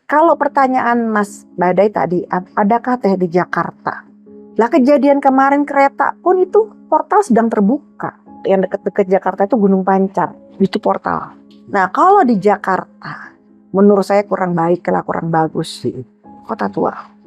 Kalau pertanyaan Mas Badai tadi, adakah teh di Jakarta? Lah kejadian kemarin kereta pun itu portal sedang terbuka. Yang dekat-dekat Jakarta itu Gunung Pancar, itu portal. Nah kalau di Jakarta, menurut saya kurang baik lah, kurang bagus sih. Kota tua.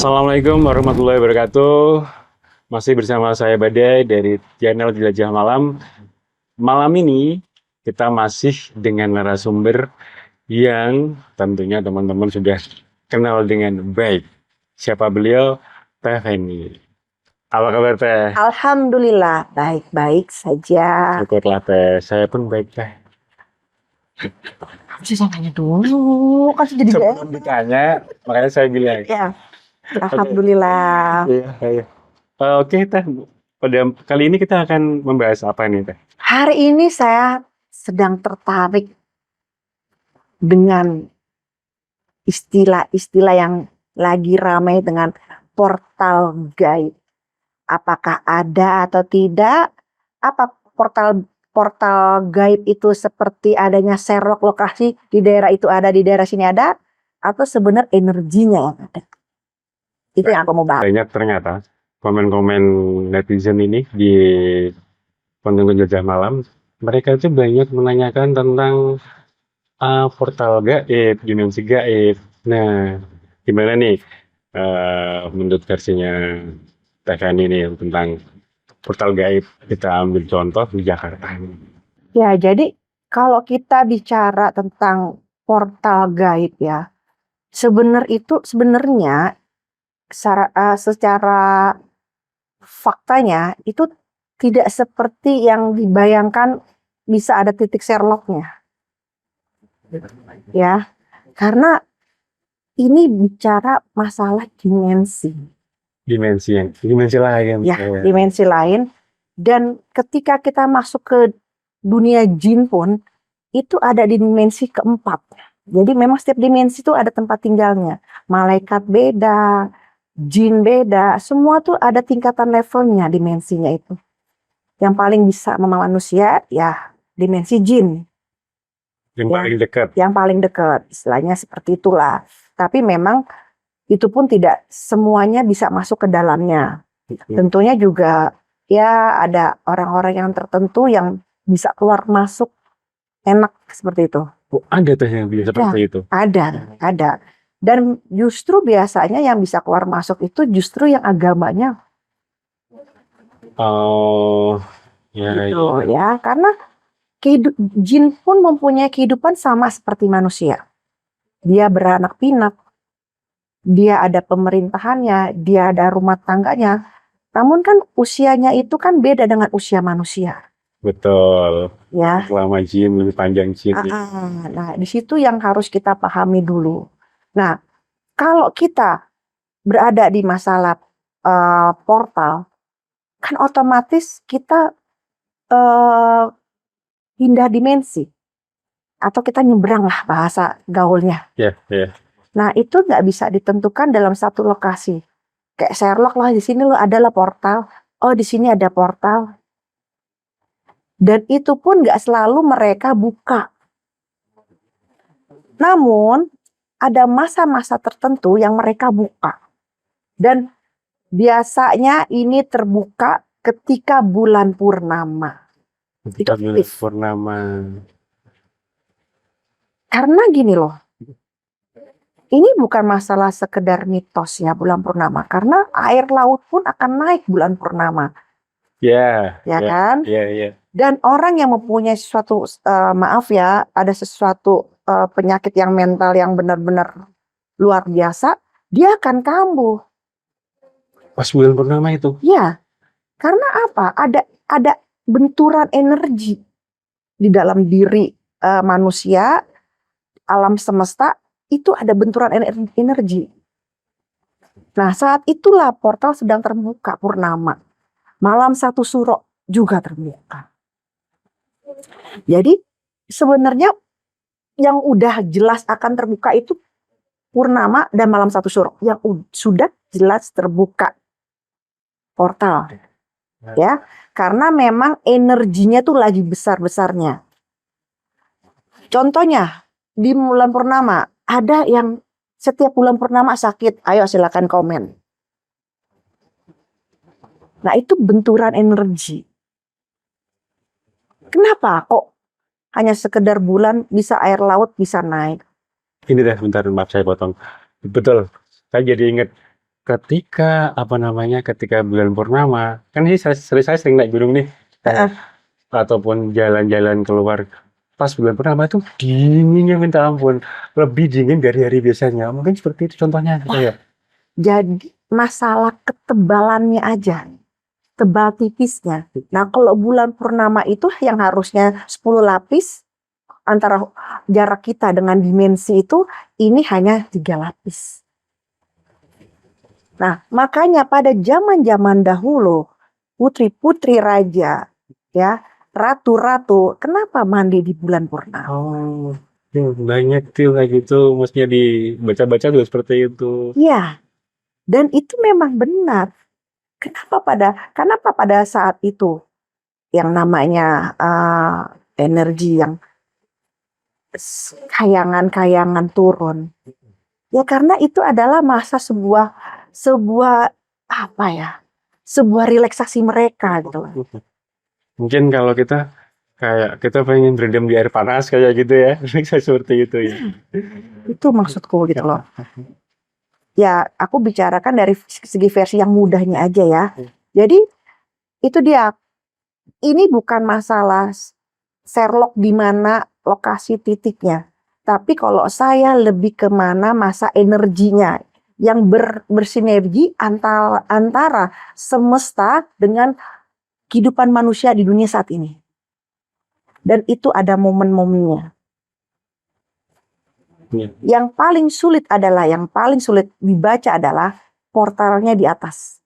Assalamualaikum warahmatullahi wabarakatuh. Masih bersama saya Badai dari channel Jelajah Malam. Malam ini kita masih dengan narasumber yang tentunya teman-teman sudah kenal dengan baik. Siapa beliau? Teh Feni. Apa kabar Teh? Alhamdulillah baik-baik saja. Syukurlah Teh. Saya pun baik Teh. Saya tanya dulu, kan sudah jadi Sebelum ditanya, makanya saya bilang. ya. Alhamdulillah. Iya. Oke Teh. Pada kali ini kita akan membahas apa nih Teh? Hari ini saya sedang tertarik dengan istilah-istilah yang lagi ramai dengan portal gaib. Apakah ada atau tidak? Apa portal gaib itu seperti adanya Sherlock lokasi di daerah itu ada, di daerah sini ada, atau sebenarnya energinya yang ada? Itu yang aku mau bahas. Banyak ternyata komen-komen netizen ini di konten Jelajah Malam. Mereka itu banyak menanyakan tentang portal gaib, dimensi gaib. Nah, gimana nih menurut versinya Teh Feni ini tentang portal gaib? Kita ambil contoh di Jakarta. Ya, jadi kalau kita bicara tentang portal gaib ya, sebenarnya secara faktanya itu tidak seperti yang dibayangkan bisa ada titik Sherlocknya. Ya, karena ini bicara masalah dimensi. Dimensi lain. Ya, dimensi lain. Dan ketika kita masuk ke dunia jin pun, itu ada di dimensi keempat. Jadi memang setiap dimensi itu ada tempat tinggalnya. Malaikat beda, jin beda, semua tuh ada tingkatan levelnya, dimensinya itu. Yang paling bisa sama manusia, ya dimensi jin. Yang paling dekat. Yang paling dekat, istilahnya seperti itulah. Tapi memang itu pun tidak semuanya bisa masuk ke dalamnya. Tentunya juga ya ada orang-orang yang tertentu yang bisa keluar masuk enak seperti itu. Oh, ada Teh yang bisa seperti itu? Ada. Dan justru biasanya yang bisa keluar masuk itu justru yang agamanya. Oh, ya. Gitu, ya. Karena jin pun mempunyai kehidupan sama seperti manusia. Dia beranak pinak, dia ada pemerintahannya, dia ada rumah tangganya. Namun kan usianya itu kan beda dengan usia manusia. Betul. Ya. Lama jin lebih panjang jin. Nah, di situ yang harus kita pahami dulu. Nah, kalau kita berada di masalah portal, kan otomatis kita pindah dimensi atau kita nyebrang lah bahasa gaulnya. Yeah. Nah, itu nggak bisa ditentukan dalam satu lokasi. Kayak Sherlock lah, di sini lo adalah portal. Oh, di sini ada portal. Dan itu pun nggak selalu mereka buka. Namun, ada masa-masa tertentu yang mereka buka. Dan biasanya ini terbuka ketika bulan purnama. Ketika bulan purnama. Karena gini loh, ini bukan masalah sekedar mitos ya bulan purnama. Karena air laut pun akan naik bulan purnama. Kan? Yeah. Dan orang yang mempunyai sesuatu, maaf ya, ada sesuatu penyakit yang mental yang benar-benar luar biasa, dia akan kambuh. Pas bulan purnama itu. Ya, karena apa? Ada benturan energi di dalam diri manusia, alam semesta itu ada benturan energi. Nah, saat itulah portal sedang terbuka purnama. Malam 1 Suro juga terbuka. Jadi sebenarnya yang udah jelas akan terbuka itu purnama dan malam 1 Suro. Yang sudah jelas terbuka portal. Ya, karena memang energinya tuh lagi besar-besarnya. Contohnya di bulan purnama ada yang setiap bulan purnama sakit. Ayo silakan komen. Nah, itu benturan energi. Kenapa kok hanya sekedar bulan bisa air laut bisa naik? Ini deh, bentar, maaf saya potong. Betul, saya jadi ingat ketika ketika bulan purnama, kan ini saya sering naik gunung nih, ataupun jalan-jalan keluar. Pas bulan purnama itu dinginnya minta ampun, lebih dingin dari hari biasanya. Mungkin seperti itu contohnya. Ya. Jadi masalah ketebalannya aja, tebal tipisnya. Nah, kalau bulan purnama itu yang harusnya 10 lapis antara jarak kita dengan dimensi itu, ini hanya 3 lapis. Nah, makanya pada zaman-zaman dahulu, putri-putri raja, ya, ratu-ratu, kenapa mandi di bulan purnama? Oh, banyak tuh kayak gitu, mestinya dibaca-baca juga seperti itu. Ya, dan itu memang benar. Kenapa pada saat itu yang namanya energi yang kayangan-kayangan turun? Ya karena itu adalah masa sebuah apa ya? Sebuah relaksasi mereka gitu. Mungkin kalau kita pengen berendam di air panas kayak gitu ya, seperti itu ya. Itu maksudku gitu loh. Ya, aku bicarakan dari segi versi yang mudahnya aja ya. Jadi itu dia. Ini bukan masalah Sherlock di mana lokasi titiknya. Tapi kalau saya lebih ke mana masa energinya yang bersinergi antara semesta dengan kehidupan manusia di dunia saat ini. Dan itu ada momen-momennya. Ya. Yang paling sulit dibaca adalah portalnya di atas.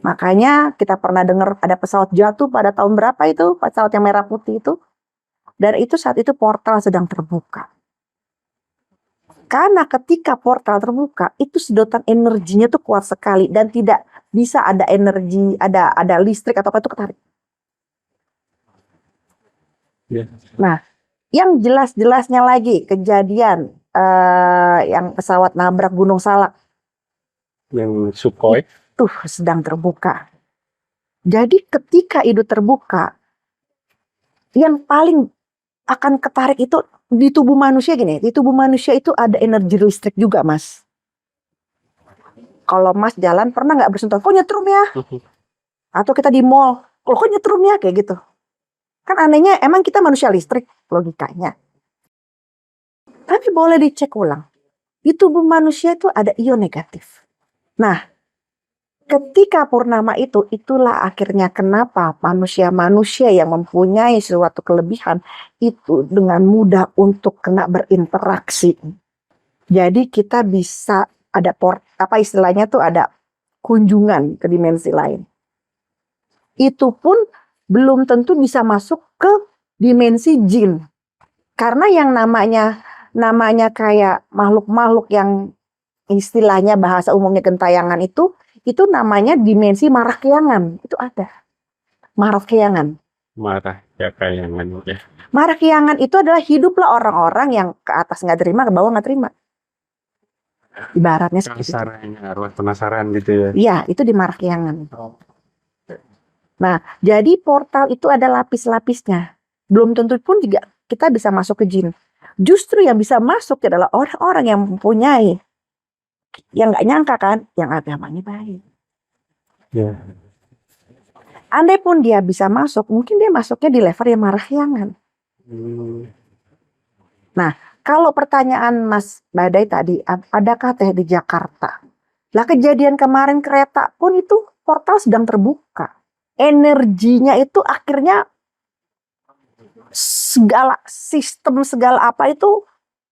Makanya kita pernah dengar ada pesawat jatuh pada tahun berapa itu, pesawat yang merah putih itu. Dan itu saat itu portal sedang terbuka. Karena ketika portal terbuka, itu sedotan energinya tuh kuat sekali dan tidak bisa ada energi, ada listrik atau apa itu ketarik. Ya. Nah, yang jelas-jelasnya lagi kejadian yang pesawat nabrak Gunung Salak. Yang Sukhoi. Itu sedang terbuka. Jadi ketika itu terbuka, yang paling akan ketarik itu di tubuh manusia gini. Di tubuh manusia itu ada energi listrik juga, Mas. Kalau Mas jalan pernah nggak bersentuhan? Kok nyetrum ya? Atau kita di mall, kok nyetrum ya kayak gitu. Kan anehnya emang kita manusia listrik logikanya. Tapi boleh dicek ulang. Di tubuh manusia itu ada ion negatif. Nah, ketika purnama itu, itulah akhirnya kenapa manusia-manusia yang mempunyai suatu kelebihan itu dengan mudah untuk kena berinteraksi. Jadi kita bisa ada istilahnya tuh ada kunjungan ke dimensi lain. Itu pun belum tentu bisa masuk ke dimensi jin. Karena yang namanya kayak makhluk-makhluk yang istilahnya bahasa umumnya gentayangan itu namanya dimensi marakyangan. Itu ada. Marakyangan. Marakyangan ya. Marakyangan itu adalah hiduplah orang-orang yang ke atas nggak terima, ke bawah nggak terima. Ibaratnya seperti itu. Arwah penasaran gitu ya. Iya, itu di marakyangan. Nah, jadi portal itu ada lapis-lapisnya. Belum tentu pun juga kita bisa masuk ke jin. Justru yang bisa masuk adalah orang-orang yang mempunyai, yang nggak nyangka kan, yang agamanya baik. Ya. Andai pun dia bisa masuk, mungkin dia masuknya di level yang marakyangan. Nah, Kalau pertanyaan Mas Badai tadi, adakah teh di Jakarta? Lah kejadian kemarin kereta pun itu portal sedang terbuka. Energinya itu akhirnya segala sistem segala apa itu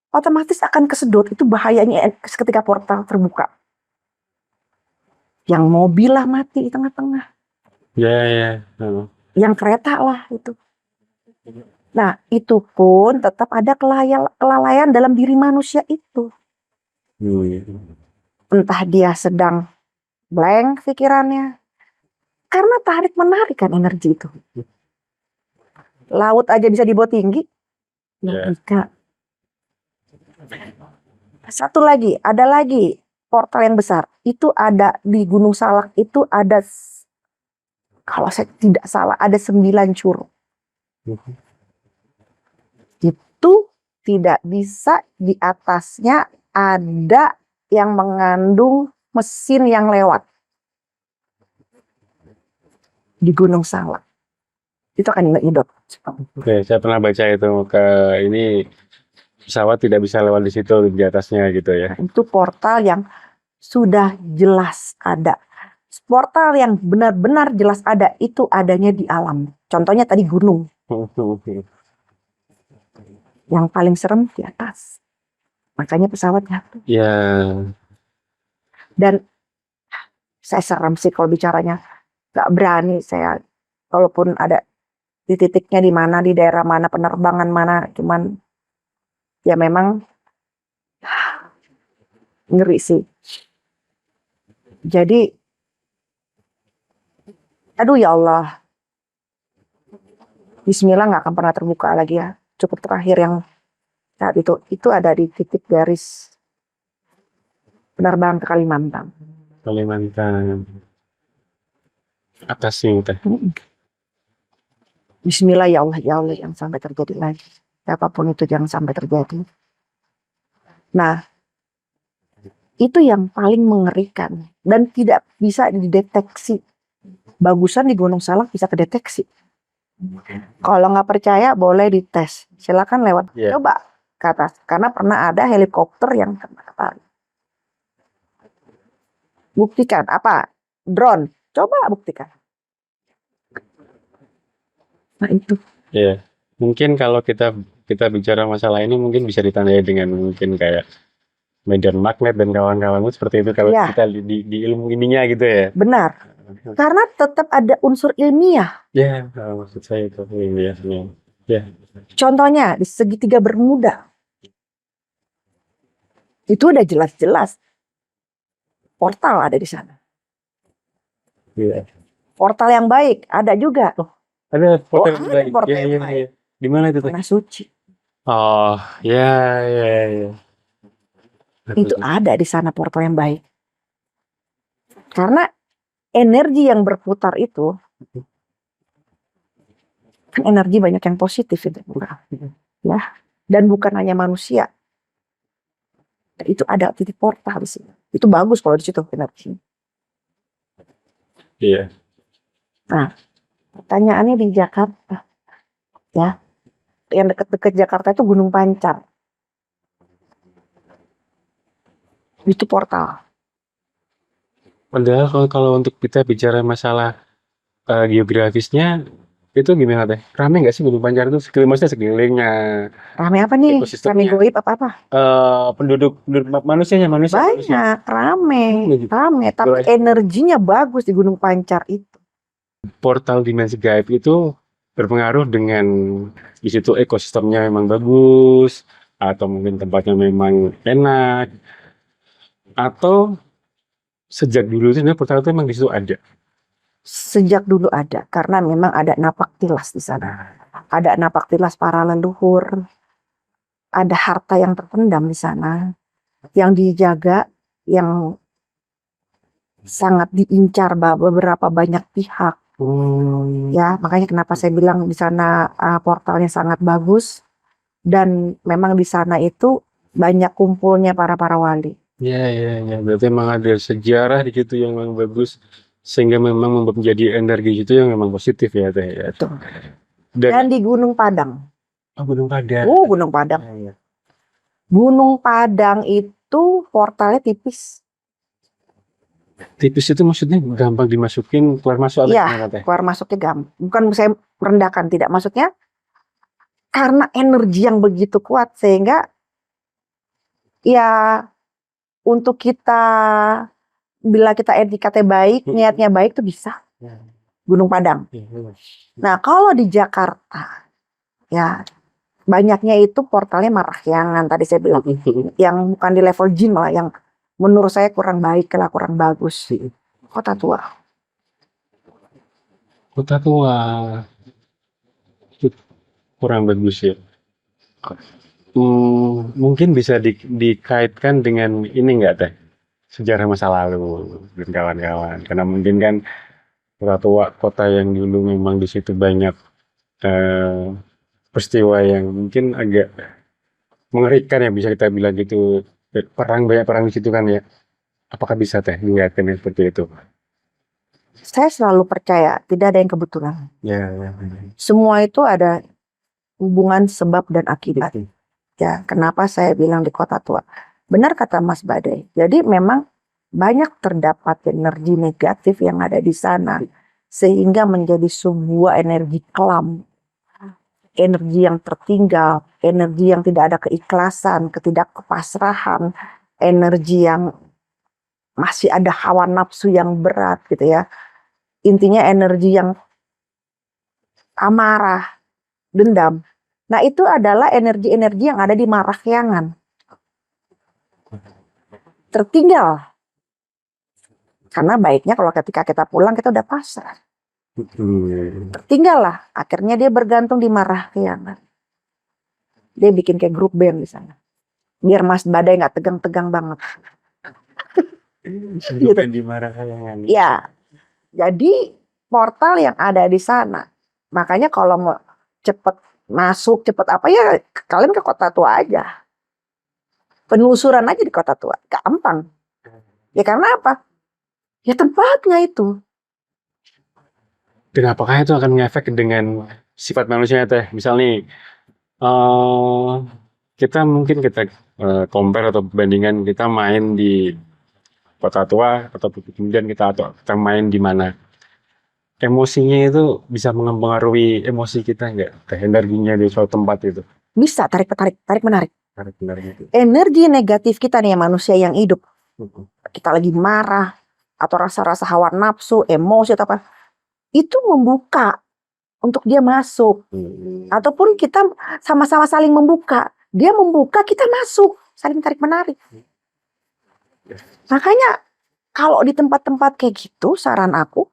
otomatis akan kesedot. Itu bahayanya ketika portal terbuka. Yang mobil lah mati di tengah-tengah. Ya. Yang kereta lah itu. Nah, itu pun tetap ada kelalaian dalam diri manusia itu. Entah dia sedang blank pikirannya. Karena tarik menarik kan energi itu. Laut aja bisa dibawa tinggi. Logika. Satu lagi, ada lagi portal yang besar. Itu ada di Gunung Salak, itu ada, kalau saya tidak salah, ada 9 curug. Itu tidak bisa di atasnya ada yang mengandung mesin yang lewat. Di Gunung Salak. Itu akan nyedot. Oke, saya pernah baca itu ini pesawat tidak bisa lewat di situ di atasnya gitu ya. Itu portal yang sudah jelas ada. Portal yang benar-benar jelas ada itu adanya di alam. Contohnya tadi gunung. Yang paling serem di atas. Makanya pesawat jatuh. Ya. Dan saya serem sih kalau bicaranya. Gak berani saya. Kalaupun ada di titiknya di mana, di daerah mana, penerbangan mana. Cuman ya memang ngeri sih. Jadi aduh ya Allah. Bismillah gak akan pernah terbuka lagi ya. Cukup terakhir yang saat itu ada di titik garis penerbangan ke Kalimantan. Atasnya teh. Bismillah ya Allah yang sampai terjadi lagi. Siapapun itu jangan sampai terjadi. Nah, itu yang paling mengerikan dan tidak bisa dideteksi. Bagusan di Gunung Salak bisa kedeteksi. Kalau nggak percaya boleh dites. Silakan lewat. Coba ke atas. Karena pernah ada helikopter yang kena. Buktikan apa? Drone. Coba buktikan. Nah itu. Iya. Mungkin kalau kita bicara masalah ini mungkin bisa ditandai dengan mungkin kayak medan magnet dan kawan-kawan seperti itu kalau kita di ilmu ininya gitu ya. Benar. Karena tetap ada unsur ilmiah. Ya, maksud saya itu ilmiahnya. Ya. Contohnya di segitiga Bermuda. Itu udah jelas-jelas portal ada di sana. Iya. Portal yang baik ada juga. Ada portal yang baik. Portal yang baik. Di mana itu? Tanah Suci. Oh, ya. Itu ada di sana portal yang baik. Karena energi yang berputar itu kan energi banyak yang positif itu, ya. Dan bukan hanya manusia. Itu ada titik portal di sini. Itu bagus kalau di situ energi. Iya. Nah, pertanyaannya di Jakarta, ya, yang dekat-dekat Jakarta itu Gunung Pancar. Itu portal. Padahal kalau untuk kita bicara masalah geografisnya itu gimana teh? Rame nggak sih Gunung Pancar itu? Sekelilingnya. Rame apa nih? Rame goib apa? Penduduk manusianya. Banyak, rame. Tapi energinya bagus di Gunung Pancar itu. Portal dimensi gaib itu berpengaruh dengan di situ ekosistemnya memang bagus, atau mungkin tempatnya memang enak, atau sejak dulu itu sebenarnya portal itu memang di situ ada. Sejak dulu ada, karena memang ada napak tilas di sana. Ada napak tilas para leluhur, ada harta yang terpendam di sana, yang dijaga, yang sangat diincar beberapa banyak pihak. Ya, makanya kenapa saya bilang di sana portalnya sangat bagus, dan memang di sana itu banyak kumpulnya para wali. Ya. Berarti memang ada sejarah di situ yang memang bagus, sehingga memang menjadi energi itu yang memang positif ya teh. Ya. Dan di Gunung Padang. Gunung Padang. Gunung Padang. Ya. Gunung Padang itu portalnya tipis. Tipis itu maksudnya gampang dimasukin, keluar masuk atau Iya, gimana teh? keluar masuknya gampang. Bukan saya merendahkan, tidak. Maksudnya karena energi yang begitu kuat sehingga ya untuk kita bila kita etikatnya baik, niatnya baik tuh bisa. Gunung Padang. Nah, kalau di Jakarta ya banyaknya itu portalnya Marahyangan tadi saya bilang, yang bukan di level jin malah yang menurut saya kurang baik lah, kurang bagus. Kota Tua. Kota Tua itu kurang bagus ya. Mungkin bisa dikaitkan dengan ini nggak teh? Sejarah masa lalu dan kawan-kawan. Karena mungkin kan Kota Tua kota yang dulu memang di situ banyak eh, peristiwa yang mungkin agak mengerikan ya bisa kita bilang gitu. Banyak perang di situ kan ya. Apakah bisa teh dilihatkan seperti itu? Saya selalu percaya tidak ada yang kebetulan. Ya, ya. Semua itu ada hubungan sebab dan akibat. Ya, kenapa saya bilang di Kota Tua? Benar kata Mas Badai. Jadi memang banyak terdapat energi negatif yang ada di sana sehingga menjadi sebuah energi kelam, energi yang tertinggal, energi yang tidak ada keikhlasan, ketidakkepasrahan, energi yang masih ada hawa nafsu yang berat gitu ya. Intinya energi yang amarah, dendam. Nah, itu adalah energi-energi yang ada di Marahyangan. Tertinggal. Karena baiknya kalau ketika kita pulang kita udah pasrah. Tertinggal lah. Akhirnya dia bergantung di Marahyangan. Dia bikin kayak grup band di sana. Biar Mas Badai nggak tegang-tegang banget. Gitu. Di Marahyangan. Ya, jadi portal yang ada di sana. Makanya kalau mau cepet masuk, cepet apa ya, kalian ke Kota Tua aja. Penelusuran aja di Kota Tua, gampang. Ya karena apa? Ya tempatnya itu. Dan apakah itu akan ngefek dengan sifat manusia teh? Misal nih, kita compare atau bandingkan kita main di Kota Tua atau kemudian kita main di mana? Emosinya itu bisa mempengaruhi emosi kita nggak? Teh energinya di suatu tempat itu. Bisa tarik menarik. Tarik menarik itu. Energi negatif kita nih manusia yang hidup. Kita lagi marah atau rasa-rasa hawa nafsu, emosi atau apa. Itu membuka untuk dia masuk. Ataupun kita sama-sama saling membuka. Dia membuka, kita masuk. Saling tarik menarik. Makanya kalau di tempat-tempat kayak gitu, saran aku,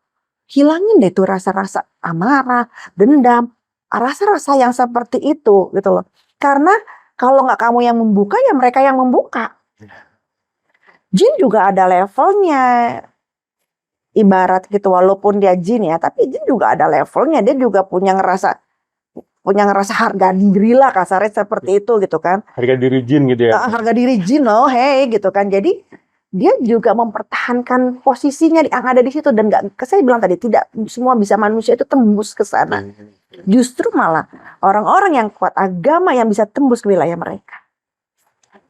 hilangin deh tuh rasa-rasa amarah, dendam, rasa-rasa yang seperti itu gitu loh. Karena kalau nggak kamu yang membuka, ya mereka yang membuka. Jin juga ada levelnya. Ibarat gitu, walaupun dia jin ya, tapi jin juga ada levelnya. Dia juga punya ngerasa harga diri lah, kasarnya seperti itu gitu kan. Harga diri jin gitu ya. Harga diri jin loh, hey gitu kan. Jadi dia juga mempertahankan posisinya yang ada di situ, dan nggak, saya bilang tadi tidak semua bisa manusia itu tembus ke sana. Justru malah orang-orang yang kuat agama yang bisa tembus ke wilayah mereka.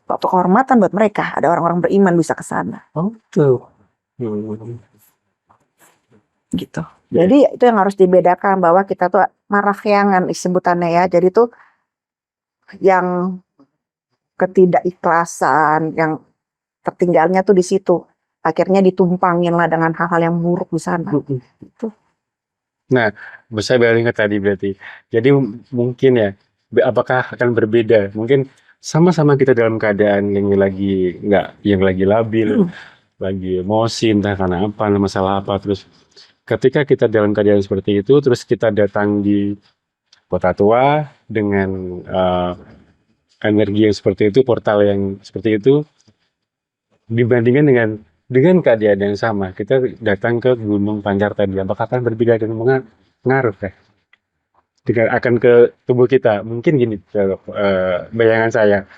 Waktu kehormatan buat mereka, ada orang-orang beriman bisa ke sana. Oh tuh. Gitu. Jadi itu yang harus dibedakan, bahwa kita tuh Marahyangan sebutannya ya. Jadi tuh yang ketidakikhlasan, yang tertinggalnya tuh di situ. Akhirnya ditumpangin lah dengan hal-hal yang buruk di sana. Itu. Nah, saya balik ke tadi berarti. Jadi mungkin ya, apakah akan berbeda? Mungkin sama-sama kita dalam keadaan yang lagi labil, lagi emosi, entah karena apa, masalah apa. Terus ketika kita dalam keadaan seperti itu, terus kita datang di Kota Tua dengan energi yang seperti itu, portal yang seperti itu, dibandingkan dengan keadaan yang sama, kita datang ke Gunung Pancar tadi, apakah akan berbeda dan mengaruh akan ke tubuh kita? Mungkin gini, bayangan saya,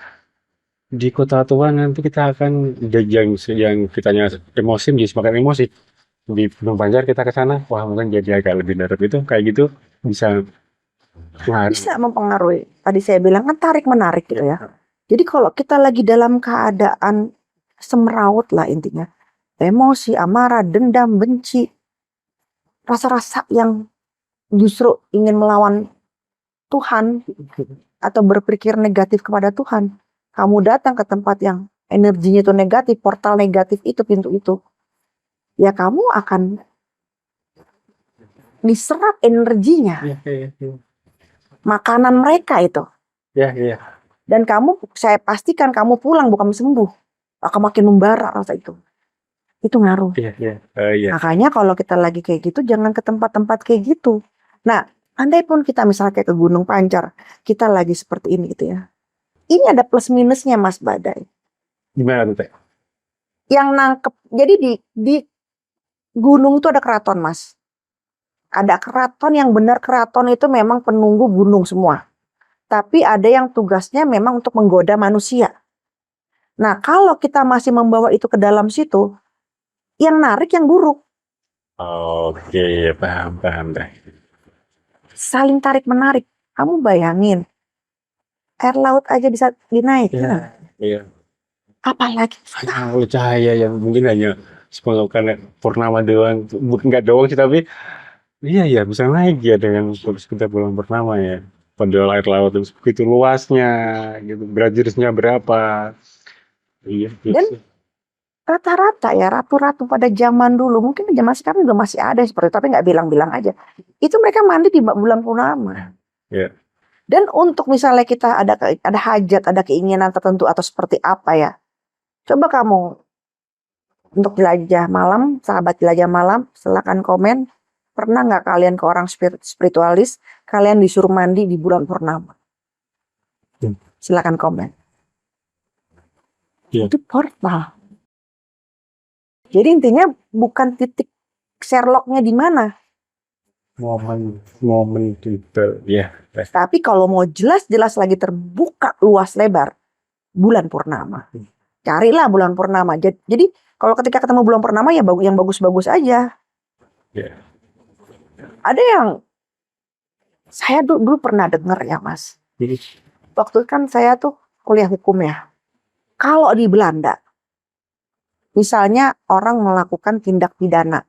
di Kota Tua nanti kita akan yang kitanya emosi menjadi semakin emosi. Di Gunung Pancar kita ke sana, wah mungkin jadi agak lebih nerep, itu kayak gitu bisa Bisa mempengaruhi. Tadi saya bilang kan tarik menarik gitu ya. Jadi kalau kita lagi dalam keadaan semeraut lah intinya, emosi, amarah, dendam, benci, rasa-rasa yang justru ingin melawan Tuhan atau berpikir negatif kepada Tuhan, kamu datang ke tempat yang energinya itu negatif, portal negatif itu, pintu itu, ya kamu akan diserap energinya, Iya, iya, iya. makanan mereka itu. Iya, iya. Dan saya pastikan kamu pulang bukan sembuh, akan makin membara rasa itu. Itu ngaruh. Iya, iya. Iya. Makanya kalau kita lagi kayak gitu, jangan ke tempat-tempat kayak gitu. Nah, andai pun kita misalnya kayak ke Gunung Pancar, kita lagi seperti ini gitu ya. Ini ada plus minusnya Mas Badai. Gimana tuh, Teh? Yang nangkep, jadi di gunung itu ada keraton Mas. Ada keraton yang benar keraton itu memang penunggu gunung semua. Tapi ada yang tugasnya memang untuk menggoda manusia. Nah, kalau kita masih membawa itu ke dalam situ, yang narik yang buruk. Oke, paham, paham, Teh. Saling tarik-menarik. Kamu bayangin, air laut aja bisa dinaikkan. Iya. Apalagi Hanya oleh cahaya yang mungkin hanya sepengetahuan purnama doang, nggak doang sih, tapi iya ya bisa naik ya dengan kita bulan purnama ya. Padahal air laut itu begitu luasnya, gitu, gradusnya berapa? Iya, dan gitu. rata-rata ya ratu-ratu pada zaman dulu, mungkin zaman sekarang juga masih ada seperti itu, tapi nggak bilang-bilang aja. Itu mereka mandi di bulan purnama. Ya. Dan untuk misalnya kita ada hajat, ada keinginan tertentu atau seperti apa ya, coba kamu untuk jelajah malam, sahabat jelajah malam, silakan komen. Pernah nggak kalian ke orang spiritualis, kalian disuruh mandi di bulan purnama? Hmm. Silakan komen. Iya. Itu portal. Jadi intinya bukan titik Sherlocknya di mana. Momen itu, ya. Tapi kalau mau jelas-jelas lagi terbuka luas lebar, bulan purnama. Carilah bulan purnama. Jadi kalau ketika ketemu bulan purnama ya yang bagus-bagus aja. Ya. Ada yang saya dulu pernah dengar ya Mas. Waktu kan saya tuh kuliah hukum ya. Kalau di Belanda, misalnya orang melakukan tindak pidana,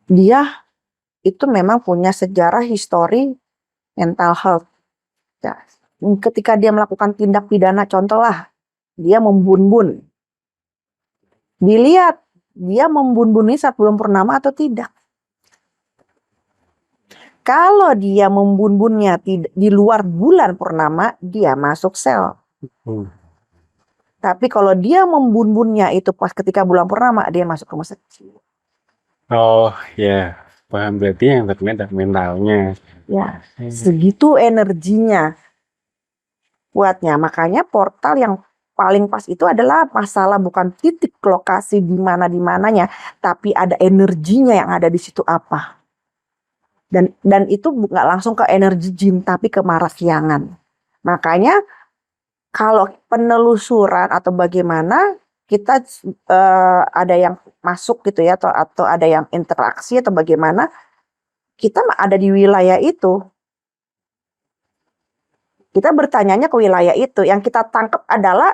dia itu memang punya sejarah histori mental health. Ya, ketika dia melakukan tindak pidana, contoh lah, dia membun-bun. Dilihat dia membun-buni saat bulan purnama atau tidak. Kalau dia membun-bunnya di luar bulan purnama, dia masuk sel. Tapi kalau dia membun-bunnya itu pas ketika bulan purnama, dia masuk rumah sakit. Oh ya, paham, berarti yang terkena mentalnya. Ya, segitu energinya kuatnya. Makanya portal yang paling pas itu adalah masalah bukan titik lokasi di mananya, tapi ada energinya yang ada di situ apa. Dan itu nggak langsung ke energi jin, tapi ke marakyangan. Makanya kalau penelusuran atau bagaimana kita ada yang masuk gitu ya, atau ada yang interaksi atau bagaimana, kita ada di wilayah itu. Kita bertanyanya ke wilayah itu. Yang kita tangkap adalah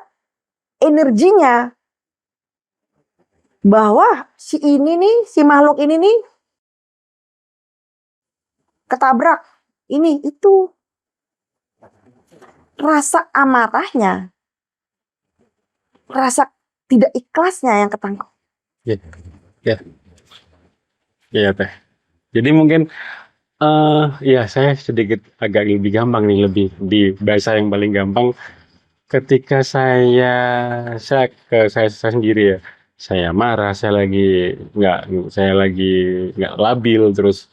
energinya. Bahwa si makhluk ini nih ketabrak. Ini, itu. Rasa amarahnya. Rasa tidak ikhlasnya yang ketangkep. Ya, ya Teh. Jadi mungkin ya saya sedikit agak lebih gampang nih, lebih di bahasa yang paling gampang. Ketika saya sendiri ya, saya marah, saya lagi nggak labil, terus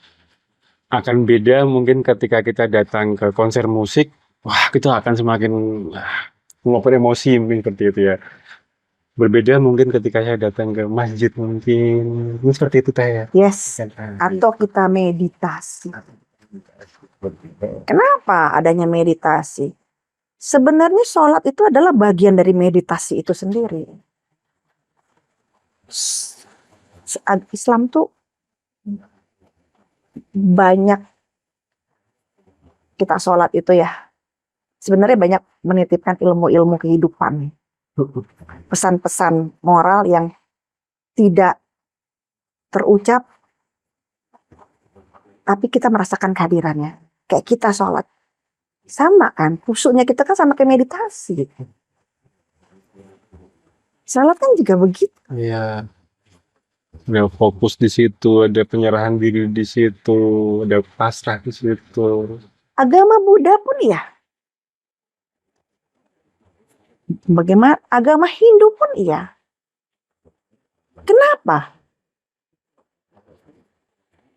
akan beda mungkin ketika kita datang ke konser musik, wah kita akan semakin meluapkan emosi mungkin seperti itu ya. Berbeda mungkin ketika saya datang ke masjid mungkin seperti itu Teh ya. Yes. Atau kita meditasi. Kenapa adanya meditasi? Sebenarnya sholat itu adalah bagian dari meditasi itu sendiri. Islam tuh banyak kita sholat itu ya. sebenarnya banyak menitipkan ilmu-ilmu kehidupan, pesan-pesan moral yang tidak terucap, tapi kita merasakan kehadirannya. Kayak kita sholat, sama kan, khusyuknya kita kan sama kayak meditasi. Sholat kan juga begitu. Iya. Ada fokus di situ, ada penyerahan diri di situ, ada pasrah di situ. Agama Buddha pun ya, bagaimana agama Hindu pun iya. Kenapa?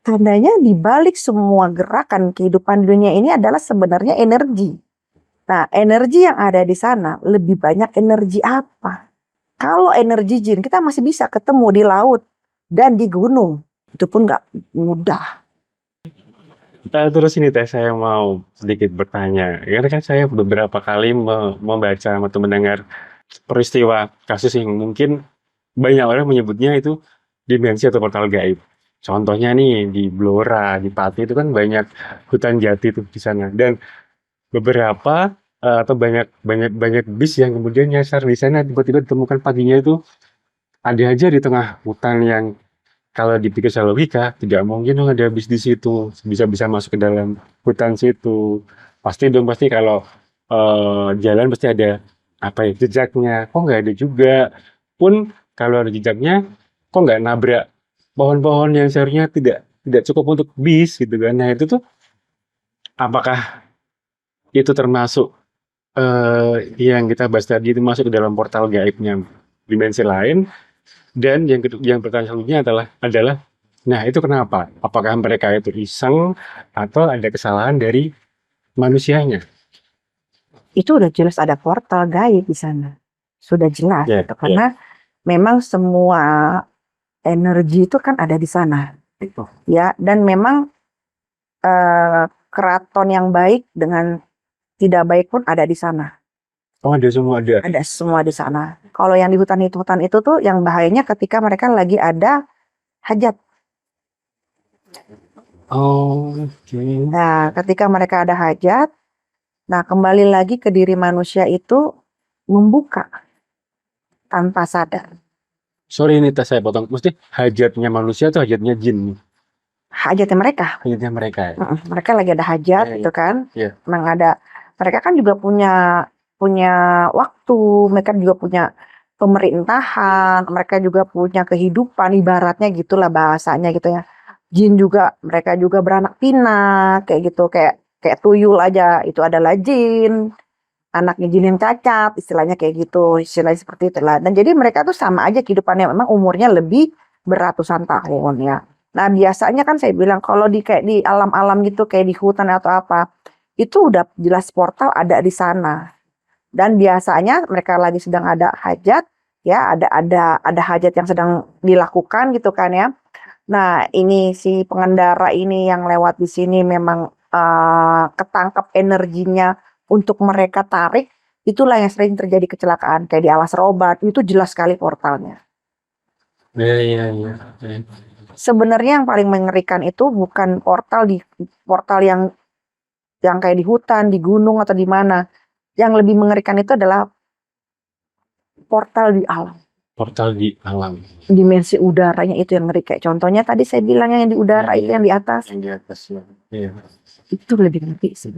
Tandanya di balik semua gerakan kehidupan dunia ini adalah sebenarnya energi. Nah, energi yang ada di sana lebih banyak energi apa? Kalau energi jin, kita masih bisa ketemu di laut dan di gunung. Itu pun nggak mudah. Terus ini teh saya mau sedikit bertanya. Karena kan saya beberapa kali membaca atau mendengar peristiwa kasus yang mungkin banyak orang menyebutnya itu dimensi atau portal gaib. Contohnya nih di Blora, di Pati itu kan banyak hutan jati tuh di sana. Dan beberapa atau banyak banyak banyak bis yang kemudian nyasar di sana tiba-tiba ditemukan paginya itu ada aja di tengah hutan yang kalau dipikir secara logika tidak mungkin dong ada bis di situ bisa masuk ke dalam hutan situ. Pasti dong pasti kalau jalan pasti ada apa ya jejaknya. Kok nggak ada juga. Pun kalau ada jejaknya kok nggak nabrak pohon-pohon yang seharusnya tidak tidak cukup untuk bis gitu kan. Nah itu tuh apakah itu termasuk yang kita bahas tadi itu masuk ke dalam portal gaibnya dimensi lain dan yang pertanyaan selanjutnya adalah nah itu kenapa? Apakah mereka itu iseng atau ada kesalahan dari manusianya? Itu udah jelas ada portal gaib di sana. Sudah jelas Ya, gitu. Karena memang semua energi itu kan ada di sana. Ya, dan memang keraton yang baik dengan tidak baik pun ada di sana. oh ada semua ada. Ada semua di sana. Kalau yang di hutan itu tuh yang bahayanya ketika mereka lagi ada hajat. Oh, oke. Nah, ketika mereka ada hajat, nah kembali lagi ke diri manusia itu membuka tanpa sadar. Sorry ini saya potong. Mesti hajatnya manusia atau hajatnya jin? Hajatnya mereka. Hajatnya mereka ya? Mereka lagi ada hajat Iya, gitu kan. iya. Memang ada. Mereka kan juga punya waktu. Mereka juga punya pemerintahan. Mereka juga punya kehidupan. Ibaratnya gitulah bahasanya gitu ya. Jin juga, mereka juga beranak pinak kayak gitu. Kayak tuyul aja. Itu adalah jin. Anaknya jin yang cacat. Istilahnya kayak gitu. Istilahnya seperti itulah. Dan jadi mereka tuh sama aja kehidupannya. Memang umurnya lebih beratusan tahun ya. Nah biasanya kan saya bilang kalau kayak di alam-alam gitu kayak di hutan atau apa itu udah jelas portal ada di sana dan biasanya mereka lagi sedang ada hajat ya ada hajat yang sedang dilakukan gitu kan ya. Nah ini si pengendara ini yang lewat di sini memang ketangkep energinya untuk mereka tarik itulah yang sering terjadi kecelakaan kayak di Alas Robat itu jelas sekali portalnya. Iya. Sebenarnya yang paling mengerikan itu bukan portal yang kayak di hutan, di gunung atau di mana. Yang lebih mengerikan itu adalah portal di alam. Portal di alam. Dimensi udaranya itu yang ngeri. Kayak contohnya tadi saya bilang yang di udara itu yang di atas. Yang di atas ya. Iya. Itu lebih ngeri sih.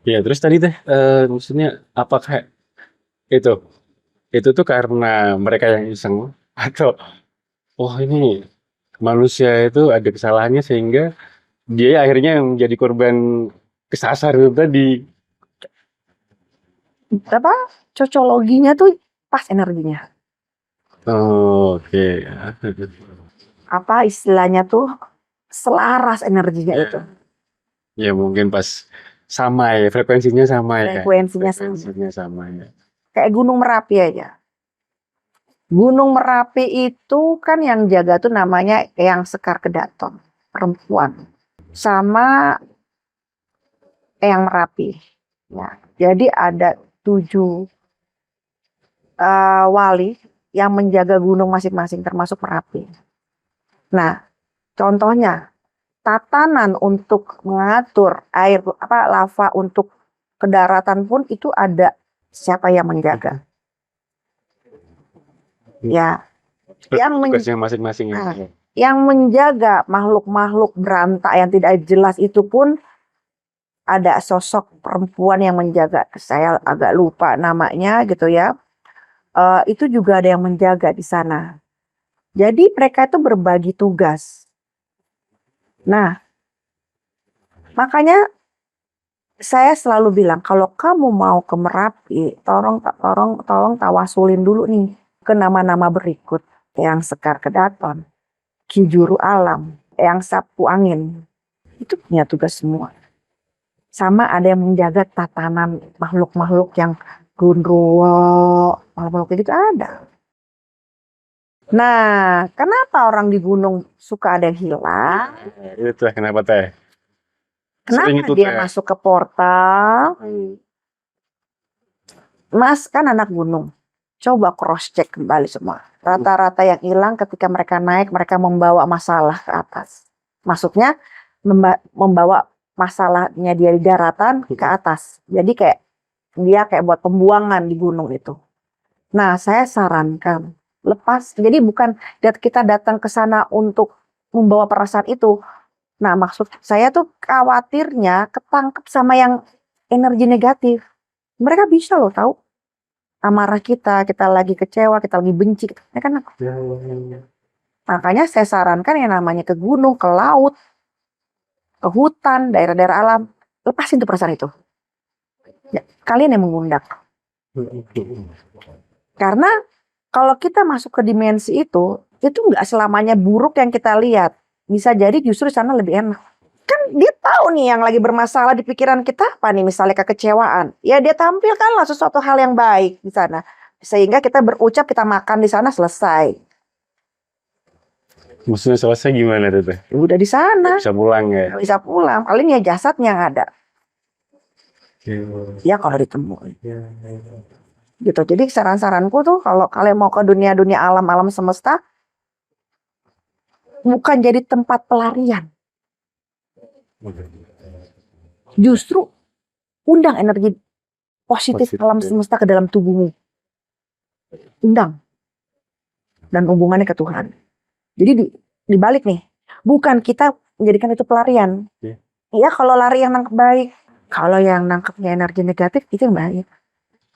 Iya, terus tadi teh maksudnya apakah itu tuh karena mereka yang iseng atau oh ini manusia itu ada kesalahannya sehingga dia akhirnya yang menjadi korban kesasar itu tadi. Apa cocologinya tuh pas energinya. Oh, oke. Apa istilahnya tuh selaras energinya itu. Ya mungkin pas sama ya frekuensinya sama ya. Frekuensinya sama ya. Kayak Gunung Merapi aja. Gunung Merapi itu kan yang jaga tuh namanya Eyang Sekar Kedaton, perempuan. Sama Eyang Merapi. Ya, jadi ada 7 wali yang menjaga gunung masing-masing termasuk Merapi. Nah, contohnya tatanan untuk mengatur air lava untuk ke daratan pun itu ada siapa yang menjaga. Ya, tugasnya masing-masing ya. yang menjaga makhluk-makhluk berantak yang tidak jelas itu pun ada sosok perempuan yang menjaga. Saya agak lupa namanya gitu ya. Itu juga ada yang menjaga di sana. Jadi mereka itu berbagi tugas. Nah, makanya saya selalu bilang kalau kamu mau ke Merapi, tolong tawasulin dulu nih ke nama-nama berikut. Yang Sekar Kedaton, Ki Juru Alam, yang Sapu Angin. Itu punya tugas semua. Sama ada yang menjaga tatanan makhluk-makhluk yang gundruwo, makhluk-makhluk kayak gitu ada. Nah, kenapa orang di gunung suka ada yang hilang? Itu kenapa teh? Sering Kenapa itu dia teh. masuk ke portal? Mas kan anak gunung. Coba cross check kembali semua. Rata-rata yang hilang ketika mereka naik, mereka membawa masalah ke atas. Maksudnya membawa masalahnya dia di daratan ke atas. Jadi dia kayak buat pembuangan di gunung itu. Nah, saya sarankan lepas. Jadi bukan kita datang ke sana untuk membawa perasaan itu. Nah, maksud saya tuh khawatirnya ketangkep sama yang energi negatif. Mereka bisa loh tahu amarah kita lagi kecewa, kita lagi benci. Mereka makanya saya sarankan yang namanya ke gunung, ke laut, ke hutan, daerah-daerah alam. Lepasin tuh perasaan itu. Ya, kalian yang mengundang. Karena kalau kita masuk ke dimensi itu nggak selamanya buruk yang kita lihat. Bisa jadi justru di sana lebih enak. Kan dia tahu nih yang lagi bermasalah di pikiran kita apa nih, misalnya kekecewaan. Ya dia tampilkanlah sesuatu hal yang baik di sana. Sehingga kita berucap, kita makan di sana, selesai. Maksudnya selesai gimana tuh teh? Udah di sana. Bisa pulang ya? Bisa pulang. Paling ya jasadnya yang ada. Ya kalau ditemuin. Gitu. Jadi saran-saranku tuh kalau kalian mau ke dunia-dunia alam-alam semesta, bukan jadi tempat pelarian. Justru undang energi positif alam semesta ke dalam tubuhmu. Undang. Dan hubungannya ke Tuhan. Jadi dibalik nih. Bukan kita menjadikan itu pelarian. Ya kalau lari yang nangkep baik. Kalau yang nangkepnya energi negatif, itu yang baik.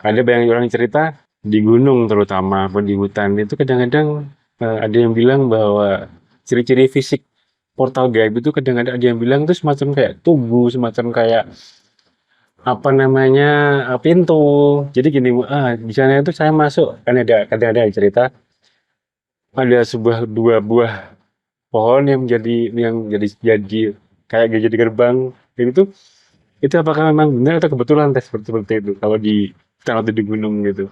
Ada banyak orang cerita di gunung terutama atau di hutan itu kadang-kadang ada yang bilang bahwa ciri-ciri fisik portal gaib itu kadang-kadang ada yang bilang itu semacam kayak tugu, semacam kayak apa namanya pintu. Jadi gini, di sana itu saya masuk kan kadang-kadang ada cerita ada dua buah pohon yang jadi kayak jadi gerbang itu apakah memang benar atau kebetulan seperti itu kalau di hutan atau di gunung gitu?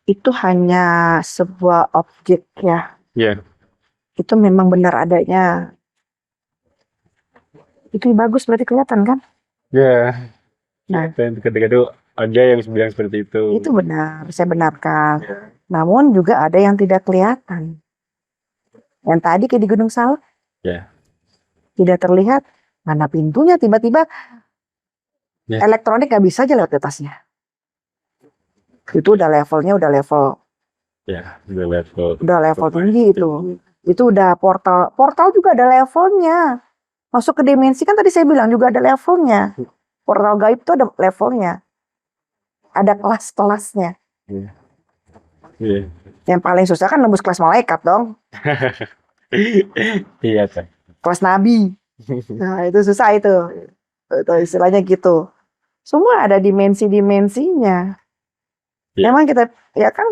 Itu hanya sebuah objek ya. Ya. Itu memang benar adanya. Itu bagus berarti kelihatan kan? Ya. Nah, Ketika itu ada yang bilang seperti itu. itu benar, saya benarkan. Namun juga ada yang tidak kelihatan. Yang tadi kayak di Gunung Salak. Ya. Tidak terlihat. Mana pintunya tiba-tiba elektronik gak bisa aja lewat di atasnya. Itu udah levelnya udah level. Ya, udah level. Udah level tinggi itu. Itu udah portal. Portal juga ada levelnya. Masuk ke dimensi kan tadi saya bilang juga ada levelnya. Portal gaib itu ada levelnya. Ada kelas-kelasnya. Iya. Yang paling susah kan nembus kelas malaikat dong. Iya, Teh. Kelas nabi. Nah, itu susah itu. Itu istilahnya gitu. Semua ada dimensi-dimensinya. Ya. Memang kita, ya kan,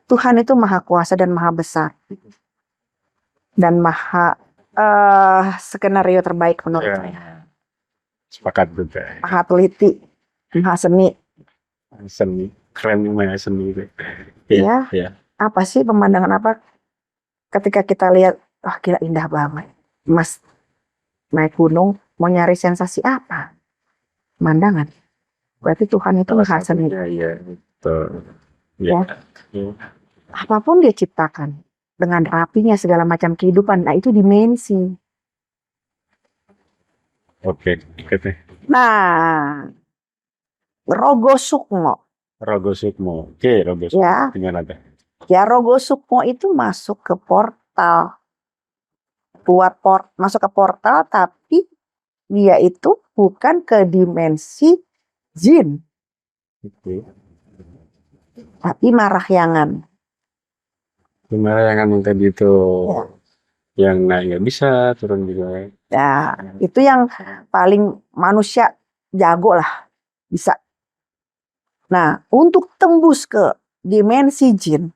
Tuhan itu maha kuasa dan maha besar. Dan maha skenario terbaik menurut saya. Sepakat juga. Maha teliti, maha seni. Seni, keren maha seni itu. Ya. Ya. Apa sih pemandangan apa? Ketika kita lihat, wah gila indah banget. Mas naik gunung mau nyari sensasi apa? Pemandangan. Berarti Tuhan itu maha seni. Iya, betul. Ya. Apapun dia ciptakan dengan rapinya segala macam kehidupan. Nah itu dimensi. Oke. Nah Rogo Sukmo. Rogo Sukmo. Oke, Rogo Sukmo. Ya, Gimana teh? ya Rogo Sukmo itu masuk ke portal. Masuk ke portal, tapi dia itu bukan ke dimensi jin, Oke. tapi marahyangan. Gimana yang tadi itu Ya. yang naik nggak bisa, turun juga. Ya, itu yang paling manusia jago lah, bisa. Nah, untuk tembus ke dimensi jin,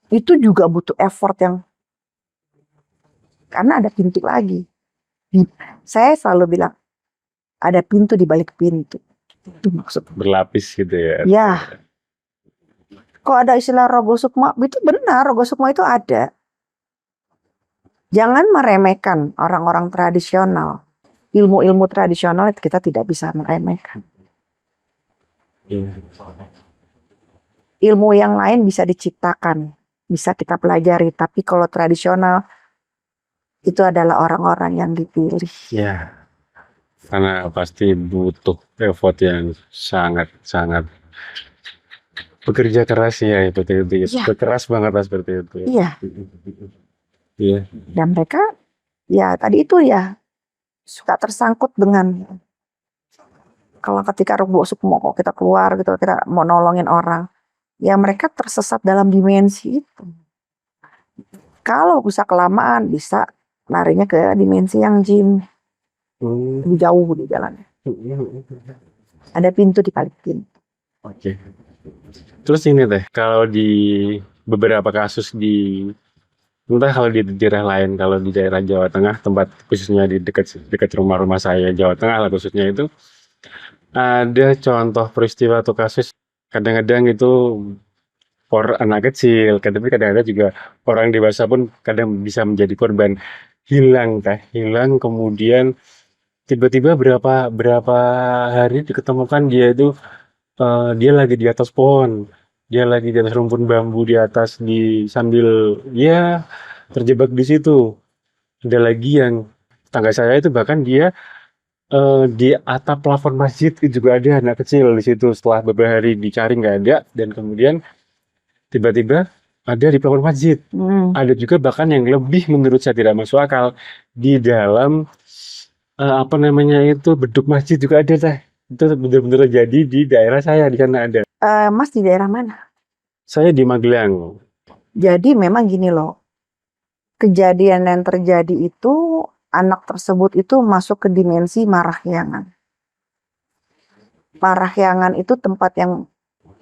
itu juga butuh effort yang, karena ada pintu lagi. Saya selalu bilang, ada pintu di balik pintu. Itu maksudnya. Berlapis gitu ya. Ya, kok ada istilah Rogo Sukmo, itu benar, Rogo Sukmo itu ada. Jangan meremehkan orang-orang tradisional. Ilmu-ilmu tradisional itu kita tidak bisa meremehkan. Iya. Ilmu yang lain bisa diciptakan, bisa kita pelajari. Tapi kalau tradisional, itu adalah orang-orang yang dipilih. Ya, karena pasti butuh effort yang sangat-sangat bekerja keras ya, seperti itu. Iya. Keras banget lah seperti itu. Iya. Iya. Dan mereka, ya tadi itu ya, suka tersangkut dengan, kalau ketika Rogo Sukmo kok kita keluar gitu, kita mau nolongin orang, ya mereka tersesat dalam dimensi itu. Kalau bisa kelamaan, bisa larinya ke dimensi yang jin, lebih jauh di jalannya. Ada pintu di balik pintu. Oke. Terus ini teh, kalau di beberapa kasus entah kalau di daerah lain, kalau di daerah Jawa Tengah, tempat khususnya di dekat rumah saya Jawa Tengah lah khususnya itu, ada contoh peristiwa atau kasus kadang-kadang itu anak kecil, tapi kadang-kadang juga orang dewasa pun kadang bisa menjadi korban hilang kemudian tiba-tiba berapa hari diketemukan dia itu dia lagi di atas pohon, dia lagi di atas rumpun bambu sambil ya terjebak di situ. Ada lagi yang tetangga saya itu bahkan dia di atap plafon masjid itu juga ada anak kecil di situ setelah beberapa hari dicari nggak ada dan kemudian tiba-tiba ada di plafon masjid. Ada juga bahkan yang lebih menurut saya tidak masuk akal di dalam apa namanya itu beduk masjid juga ada teh. Itu benar-benar jadi di daerah saya di sana ada. Mas di daerah mana? Saya di Magelang. Jadi memang gini loh, kejadian yang terjadi itu, anak tersebut itu masuk ke dimensi marahyangan. Marahyangan itu tempat yang,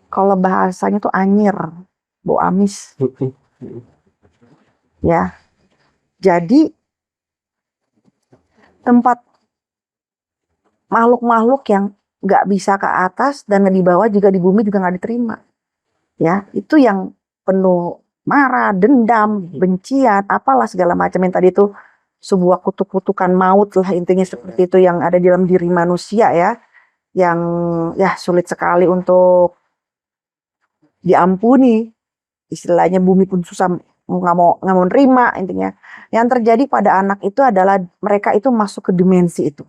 kalau bahasanya tuh anyir, bau amis. Ya, jadi tempat makhluk-makhluk yang nggak bisa ke atas dan di bawah juga di bumi juga nggak diterima. Ya, itu yang penuh marah, dendam, bencian, apalah segala macam yang tadi itu sebuah kutuk-kutukan maut lah intinya seperti itu yang ada di dalam diri manusia ya, yang ya sulit sekali untuk diampuni. Istilahnya bumi pun susah nggak mau nerima intinya. Yang terjadi pada anak itu adalah mereka itu masuk ke dimensi itu.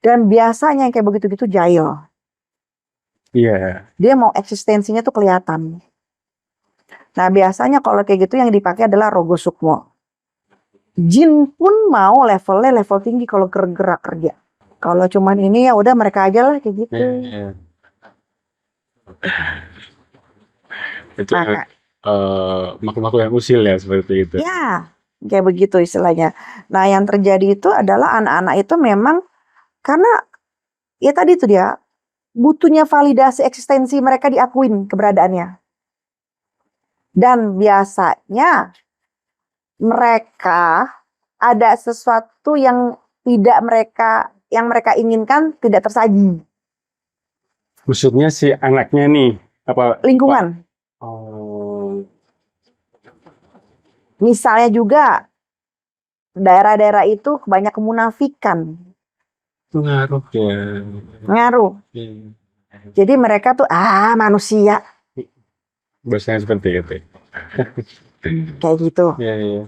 Dan biasanya yang kayak begitu-gitu jahil. Iya. Dia mau eksistensinya tuh kelihatan. Nah biasanya kalau kayak gitu yang dipakai adalah Rogo Sukmo. Jin pun mau levelnya level tinggi kalau gerak kerja. Kalau cuman ini ya udah mereka aja lah kayak gitu. Iya. Itu Nah, makhluk-makhluk yang usil ya seperti itu. ya kayak begitu istilahnya. Nah yang terjadi itu adalah anak-anak itu memang karena ya tadi itu dia butuhnya validasi eksistensi mereka diakuin keberadaannya. Dan biasanya mereka ada sesuatu yang mereka inginkan tidak tersaji. Maksudnya si anaknya nih apa? Lingkungan. Oh. Misalnya juga daerah-daerah itu banyak kemunafikan. Itu ngaruh ya. Ngaruh. Jadi mereka tuh manusia. Bahasanya seperti itu. Kayak gitu. Iya.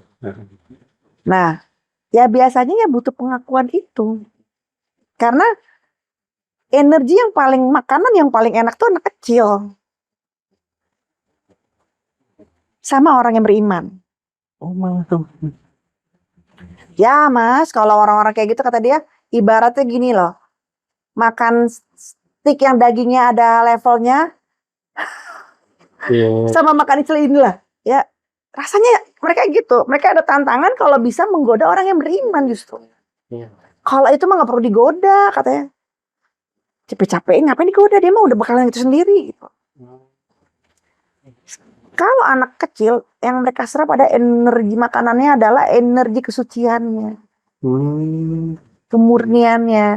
Nah, ya biasanya ya butuh pengakuan itu. Karena energi yang paling, makanan yang paling enak tuh anak kecil. Sama orang yang beriman. Oh, malah tuh. Ya mas, kalau orang-orang kayak gitu kata dia, ibaratnya gini loh. Makan steak yang dagingnya ada levelnya, Iya. sama makan istilah inilah. Ya, rasanya mereka gitu. Mereka ada tantangan kalau bisa menggoda orang yang beriman justru. Iya. Kalau itu mah nggak perlu digoda katanya. Capek-capekin ngapain digoda, dia mah udah bakalan itu sendiri gitu. Kalau anak kecil yang mereka serap ada energi makanannya adalah energi kesuciannya, kemurniannya.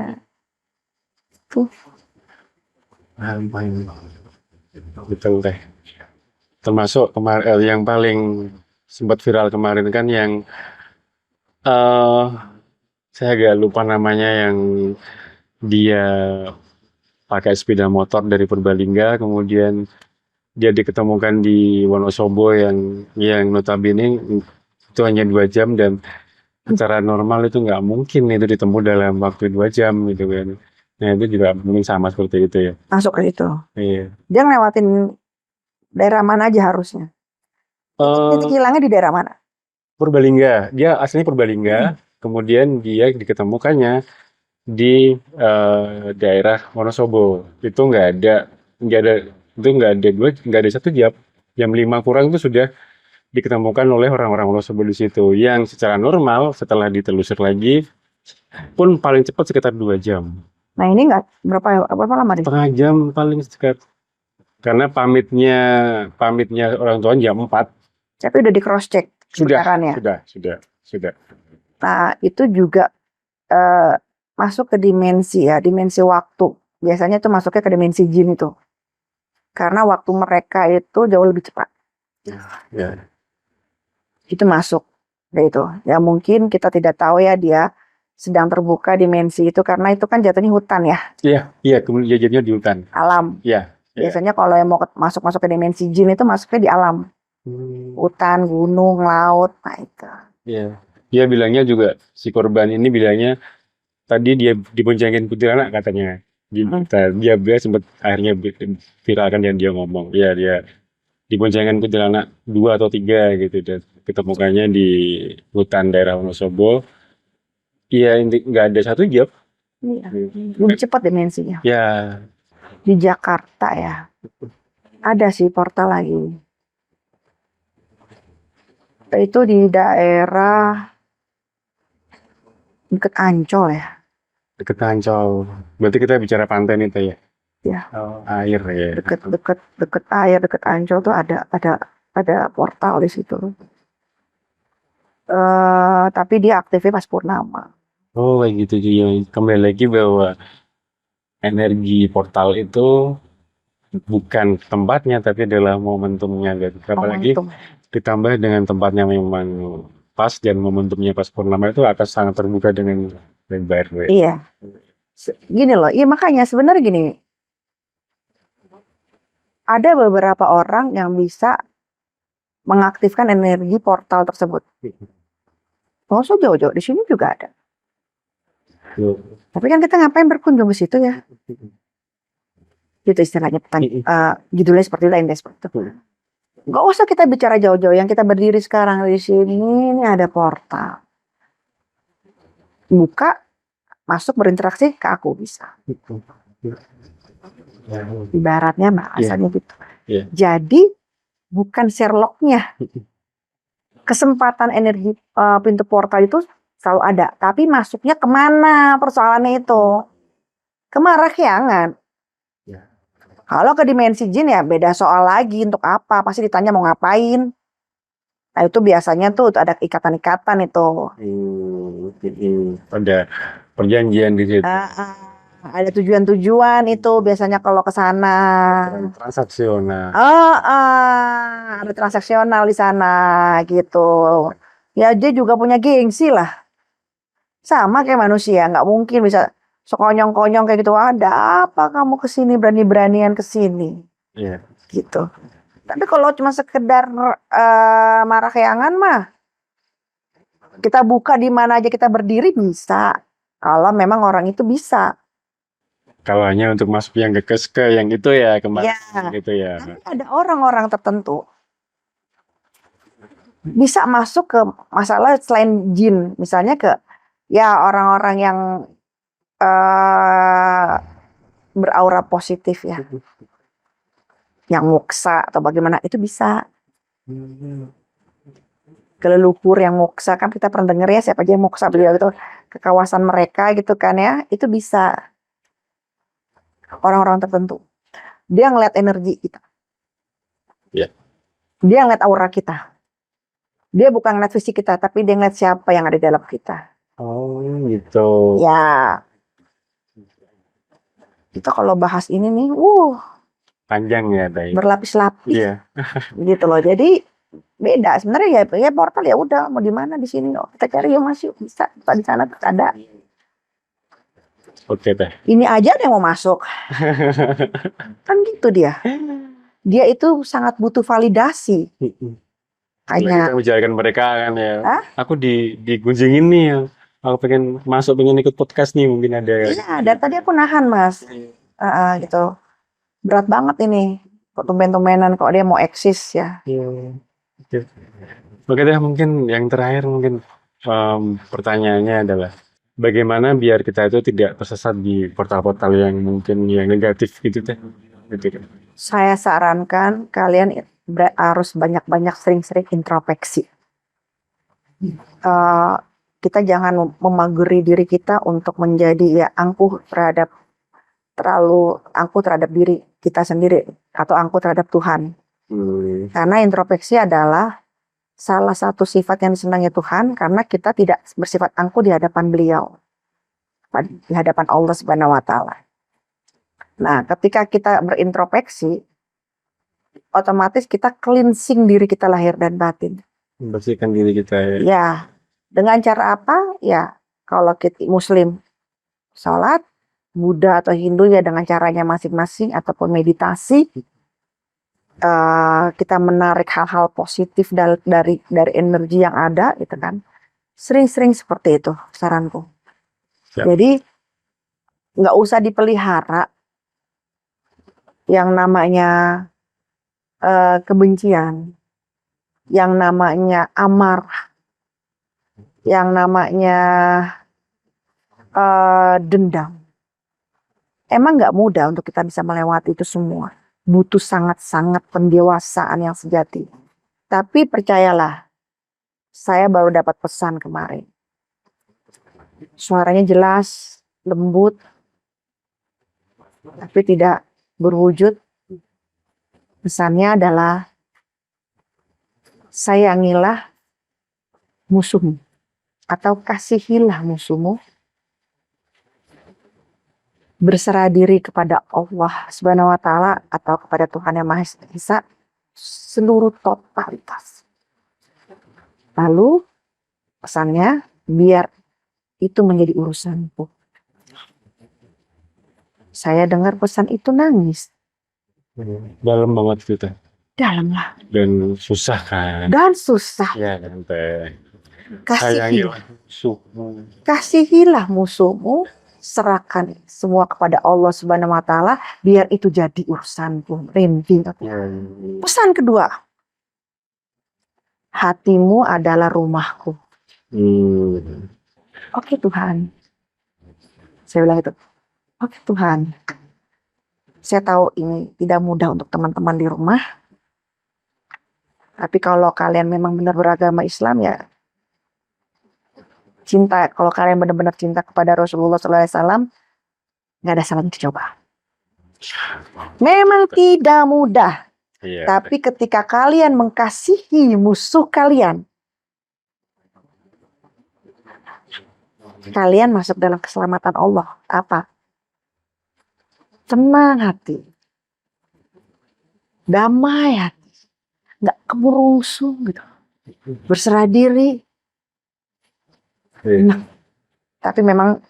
Tuh. Betul teh. Termasuk yang paling sempat viral kemarin kan yang saya agak lupa namanya, yang dia pakai sepeda motor dari Purbalingga, kemudian dia diketemukan di Wonosobo yang notabene itu hanya 2 jam, dan secara normal itu nggak mungkin itu ditemu dalam waktu 2 jam gitu kan. Nah itu juga mungkin sama seperti itu ya. Masuk ke itu. Iya. Dia ngelewatin daerah mana aja harusnya? Titik hilangnya di daerah mana? Purbalingga, dia aslinya Purbalingga, kemudian dia diketemukannya di daerah Wonosobo. Itu nggak ada itu nggak ada 1 jam, jam 5 kurang itu sudah diketemukan oleh orang-orang Wonosobo di situ. Yang secara normal setelah ditelusur lagi pun paling cepat sekitar 2 jam. Nah ini nggak berapa lama deh? Setengah jam paling sekitar. Karena pamitnya orang tua jam 4. Tapi udah di cross check kebenarannya. Sudah. Nah itu juga masuk ke dimensi ya, dimensi waktu. Biasanya itu masuknya ke dimensi jin itu. Karena waktu mereka itu jauh lebih cepat. Ya. Itu masuk. Ya itu. Ya mungkin kita tidak tahu ya dia sedang terbuka dimensi itu karena itu kan jatuhnya hutan ya. Iya, kemudian jadinya di hutan. Alam. Iya. Biasanya kalau yang mau masuk ke dimensi jin itu masuknya di alam. Hutan, gunung, laut, nah itu. Iya. Dia bilangnya juga, si korban ini bilangnya tadi dia diboncengin kuntilanak katanya. Dia sempat akhirnya viralkan yang dia ngomong. Iya, dia diboncengin kuntilanak 2 atau 3 gitu, dan ketemukannya di hutan daerah Wonosobo. Iya, nggak ada 1 jam. Iya. Lebih cepat dimensinya. Ya. Di Jakarta ya. Ada sih portal lagi. Itu di daerah deket Ancol ya. Deket Ancol. Berarti kita bicara pantai nih Teh ya? Ya. Oh, air ya. Deket air, deket Ancol tuh ada portal di situ. Tapi dia aktifnya pas purnama. Oh, kayak gitu juga. Kembali lagi bahwa energi portal itu bukan tempatnya, tapi adalah momentumnya. Apalagi ditambah dengan tempatnya memang pas dan momentumnya pas purnama, itu akan sangat terbuka dengan lebar. Iya. Gini loh, iya makanya sebenarnya gini. Ada beberapa orang yang bisa mengaktifkan energi portal tersebut. Oh, so jauh-jauh di sini juga ada. Tapi kan kita ngapain berkunjung ke situ ya? Gitu istilahnya, judulnya seperti lain deh seperti itu. Gak usah kita bicara jauh-jauh, yang kita berdiri sekarang di sini ini ada portal. Buka, masuk berinteraksi ke aku bisa. Ibaratnya bahasanya gitu. Jadi bukan Sherlocknya. Kesempatan energi pintu portal itu selalu ada, tapi masuknya kemana persoalannya itu? Ke Marahyangan. Kalau ke dimensi jin ya beda soal lagi, untuk apa? Pasti ditanya mau ngapain. Nah itu biasanya tuh ada ikatan-ikatan itu. Ada perjanjian di situ. Ada tujuan-tujuan itu biasanya kalau ke sana. Transaksional. Ada transaksional di sana gitu. Ya dia juga punya gengsi lah. Sama kayak manusia, nggak mungkin bisa sekonyong-konyong kayak gitu. Ada apa kamu kesini berani-beranian kesini? Iya. Gitu. Tapi kalau cuma sekedar Marahyangan mah, kita buka di mana aja kita berdiri bisa. Kalau memang orang itu bisa. Kalau hanya untuk masuk yang ke yang itu ya kemarin Ya, gitu ya. tapi ada orang-orang tertentu bisa masuk ke masalah selain jin, misalnya ke ya orang-orang yang eh, beraura positif ya, yang moksa atau bagaimana itu bisa. Ke leluhur yang moksa, kan kita pernah denger ya siapa aja yang moksa beliau itu ke kawasan mereka gitu kan ya, itu bisa orang-orang tertentu. Dia ngeliat energi kita, Ya. dia ngeliat aura kita, dia bukan ngeliat fisik kita tapi dia ngeliat siapa yang ada di dalam kita. Oh gitu. Ya, kita kalau bahas ini nih, Panjang ya Teh. berlapis-lapis Iya. gitu loh. Jadi beda sebenarnya ya portal ya udah mau di mana di sini, kita cari yuk Mas, yuk bisa di sana ada. Oke Teh. Ini aja ada yang mau masuk. Kan gitu dia. Dia itu sangat butuh validasi. Hanya kita bicarakan mereka kan ya. Aku digunjingin nih ya. Aku pengen masuk, pengen ikut podcast nih, mungkin ada. Iya, dari tadi aku nahan Mas. Gitu. Berat banget ini. Kok tumben-tumbenan kok dia mau eksis ya. Oke deh, mungkin yang terakhir mungkin pertanyaannya adalah bagaimana biar kita itu tidak tersesat di portal-portal yang mungkin yang negatif gitu Teh. Gitu. Saya sarankan kalian harus banyak-banyak sering-sering introspeksi. Kita jangan memaguri diri kita untuk menjadi ya terlalu angkuh terhadap diri kita sendiri atau angkuh terhadap Tuhan. Karena introspeksi adalah salah satu sifat yang disenangi Tuhan, karena kita tidak bersifat angkuh di hadapan beliau, di hadapan Allah Subhanahu wa Ta'ala. Nah, ketika kita berintrospeksi, otomatis kita cleansing diri kita lahir dan batin. Membersihkan diri kita ya. Ya, dengan cara apa? Ya, kalau kita Muslim sholat, Buddha atau Hindu ya dengan caranya masing-masing, ataupun meditasi, kita menarik hal-hal positif dari energi yang ada, gitu kan. Sering-sering seperti itu saranku. Siap. Jadi nggak usah dipelihara yang namanya kebencian, yang namanya amarah, yang namanya dendam. Emang nggak mudah untuk kita bisa melewati itu semua. Butuh sangat-sangat pendewasaan yang sejati. Tapi percayalah, saya baru dapat pesan kemarin. Suaranya jelas, lembut, tapi tidak berwujud. Pesannya adalah, sayangilah musuhmu, atau kasihilah musuhmu. Berserah diri kepada Allah Subhanahu wa Ta'ala atau kepada Tuhan yang Maha Esa seluruh totalitas. Lalu pesannya, biar itu menjadi urusanku. Saya dengar pesan itu nangis. Dalam banget itu Teh. Dalam lah. Dan susah kan. Dan susah. Ya kan Teh. Kasihilah. Musuhmu. Kasihilah musuhmu. Serahkan semua kepada Allah Subhanahu wa Ta'ala, biar itu jadi urusanku. Rindu. Pesan kedua, hatimu adalah rumahku. Oke Tuhan, saya bilang itu. Oke Tuhan, saya tahu ini tidak mudah untuk teman-teman di rumah, tapi kalau kalian memang benar beragama Islam ya cinta, kalau kalian benar-benar cinta kepada Rasulullah SAW, nggak ada salahnya dicoba. Memang tidak mudah, tapi ketika kalian mengasihi musuh kalian, kalian masuk dalam keselamatan Allah. Apa? Tenang hati, damai hati, nggak kemerungsung gitu, berserah diri. Nah, tapi memang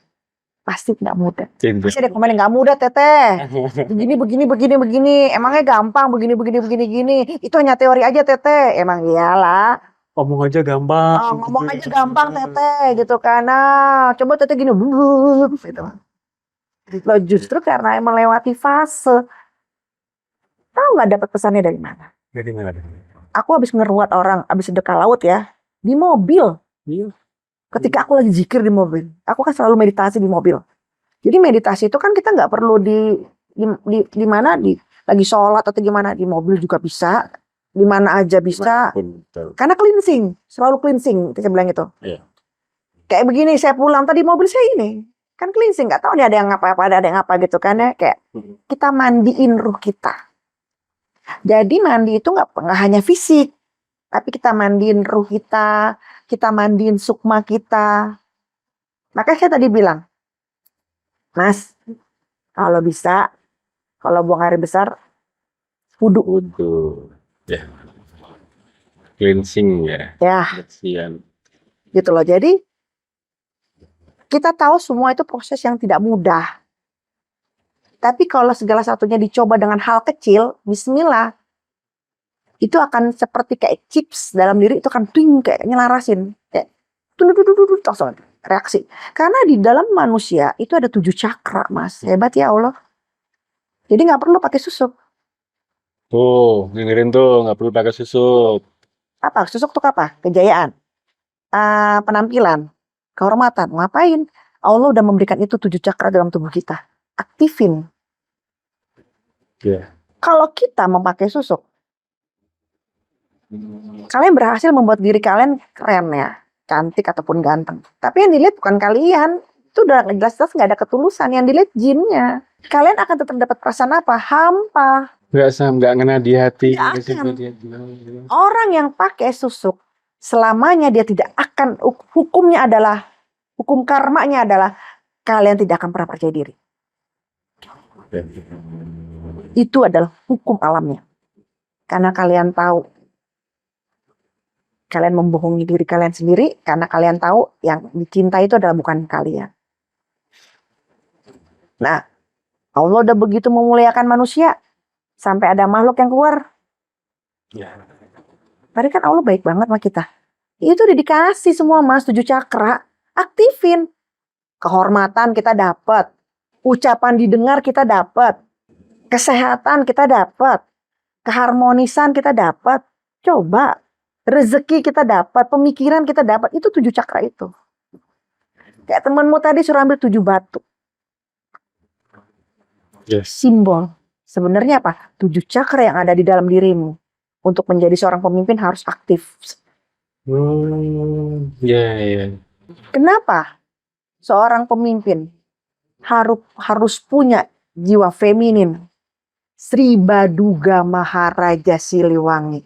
pasti tidak mudah. Pasti ada komen nggak mudah Teteh. Begini. Emangnya gampang begini. Itu hanya teori aja Teteh. Emang iyalah. Ngomong aja gampang. Ngomong aja gampang Teteh gitu kan. Coba Teteh gini. Gitu. Loh, justru karena melewati fase. Tahu nggak dapat pesannya dari mana? Jadi mana? Aku habis ngeruat orang, habis sedekah laut ya, di mobil. Iya. Ketika aku lagi zikir di mobil, aku kan selalu meditasi di mobil. Jadi meditasi itu kan kita nggak perlu di mana, lagi sholat atau gimana, di mobil juga bisa, di mana aja bisa. Betul. Karena cleansing, selalu cleansing, saya bilang itu. Iya. Kayak begini, saya pulang tadi mobil saya ini, kan cleansing, nggak tahu nih ada yang apa-apa, ada yang apa gitu kan ya, kayak kita mandiin ruh kita. Jadi mandi itu nggak hanya fisik, tapi kita mandiin ruh kita mandiin sukma kita. Makanya saya tadi bilang, Mas, kalau bisa, kalau buang air besar, wudhu. Wudhu. Ya. Cleansing ya. Ya, Kebersihan. gitu loh. Jadi kita tahu semua itu proses yang tidak mudah. Tapi kalau segala satunya dicoba dengan hal kecil, bismillah, itu akan seperti kayak chips dalam diri, itu akan ting kayak nyelarasin. Kayak langsung reaksi. Karena di dalam manusia itu ada 7 cakra, Mas. Hebat ya Allah. Jadi nggak perlu pakai susuk. Tuh, dengerin tuh, nggak perlu pakai susuk. Apa? Susuk tuh apa? Kejayaan. Penampilan. Kehormatan. Ngapain? Allah udah memberikan itu 7 cakra dalam tubuh kita. Aktifin. Ya. Kalau kita memakai susuk, kalian berhasil membuat diri kalian keren ya, cantik ataupun ganteng. Tapi yang dilihat bukan kalian. Itu udah jelas-jelas nggak ada ketulusan. Yang dilihat jinnya. Kalian akan tetap dapat perasaan apa? Hampa. Nggak ngena di hati. Nggak akan. Orang yang pakai susuk, selamanya dia tidak akan, hukumnya adalah, hukum karmanya adalah, kalian tidak akan pernah percaya diri. Itu adalah hukum alamnya. Karena kalian tahu, kalian membohongi diri kalian sendiri, karena kalian tahu yang dicintai itu adalah bukan kalian. Nah, Allah udah begitu memuliakan manusia, sampai ada makhluk yang keluar. Ya. Padahal kan Allah baik banget sama kita. Itu udah dikasih semua, Mas, 7 cakra. Aktifin. Kehormatan kita dapat. Ucapan didengar kita dapat. Kesehatan kita dapat. Keharmonisan kita dapat. Coba. Rezeki kita dapat. Pemikiran kita dapat. Itu 7 cakra itu. Kayak temanmu tadi suruh ambil 7 batu. Yes. Simbol. Sebenarnya apa? 7 cakra yang ada di dalam dirimu. Untuk menjadi seorang pemimpin harus aktif. Ya. Kenapa seorang pemimpin harus punya jiwa feminin? Sri Baduga Maharaja Siliwangi.